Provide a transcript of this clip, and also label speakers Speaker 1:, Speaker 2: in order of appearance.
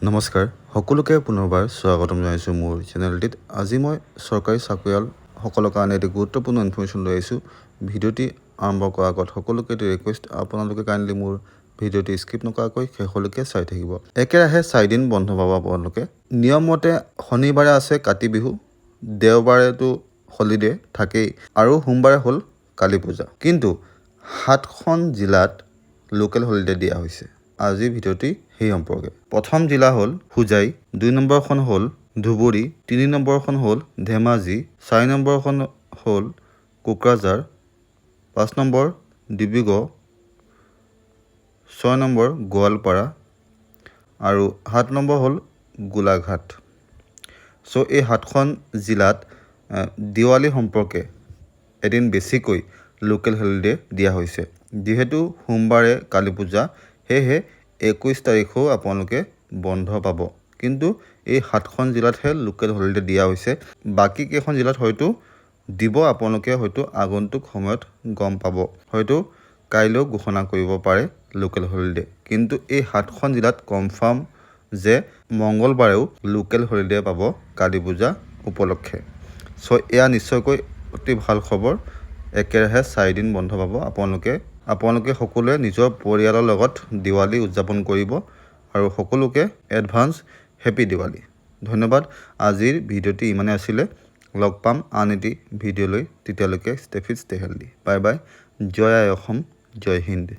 Speaker 1: নমস্কাৰ সকলোকে পুনৰবাৰ স্বাগতম জনাইছোঁ মোৰ চেনেলটিত। আজি মই চৰকাৰী চাকৰিয়ালসকলৰ কাৰণে এটি গুৰুত্বপূৰ্ণ ইনফৰমেশ্যন লৈ আহিছোঁ। ভিডিঅ'টি আৰম্ভ কৰাৰ আগত সকলোকে এটি ৰিকুৱেষ্ট, আপোনালোকে কাইণ্ডলি মোৰ ভিডিঅ'টি স্কিপ নকৰাকৈ শেষলৈকে চাই থাকিব। একেৰাহে 4 দিন বন্ধ পাব আপোনালোকে। নিয়মমতে শনিবাৰে আছে কাতি বিহু, দেওবাৰেতো হলিডে থাকেই আৰু সোমবাৰে হ'ল কালী পূজা। কিন্তু 7খন জিলাত লোকেল হলিডে দিয়া হৈছে। আজিৰ ভিডিঅ'টি সেই সম্পৰ্কে। প্ৰথম জিলা হ'ল হোজাই, 2 নম্বৰখন হ'ল ধুবুৰী, 3 নম্বৰখন হ'ল ধেমাজি, 4 নম্বৰখন হ'ল কোকৰাঝাৰ, 5 নম্বৰ ডিব্ৰুগড়, 6 নম্বৰ গোৱালপাৰা আৰু 7 নম্বৰ হ'ল গোলাঘাট। এই 7খন জিলাত দিৱালী সম্পৰ্কে এদিন বেছিকৈ লোকেল হলিডে দিয়া হৈছে। যিহেতু সোমবাৰে কালী পূজা, সেয়েহে 21 তাৰিখেও আপোনালোকে বন্ধ পাব। কিন্তু এই 7খন জিলাতহে লোকেল হলিডে দিয়া হৈছে। বাকী কেইখন জিলাত হয়তো দিব, আপোনালোকে হয়তো আগন্তুক সময়ত গম পাব। হয়তো কাইলৈও ঘোষণা কৰিব পাৰে লোকেল হলিডে। কিন্তু এই 7খন জিলাত কনফাৰ্ম যে মঙলবাৰেও লোকেল হলিডে পাব কালী পূজা উপলক্ষে। এয়া নিশ্চয়কৈ অতি ভাল খবৰ। একেৰাহে 4 দিন বন্ধ পাব আপোনালোকে সকলোৱে নিজৰ পৰিয়ালৰ লগত দিৱালী উদযাপন কৰিব আৰু সকলোকে এডভান্স হেপী দিৱালী। ধন্যবাদ। আজিৰ ভিডিঅ'টি ইমানে আছিলে। লগ পাম আন এটি ভিডিঅ'লৈ। তেতিয়ালৈকে stay fit, stay healthy. Bye bye. জয় আই অসম, জয় হিন্দ।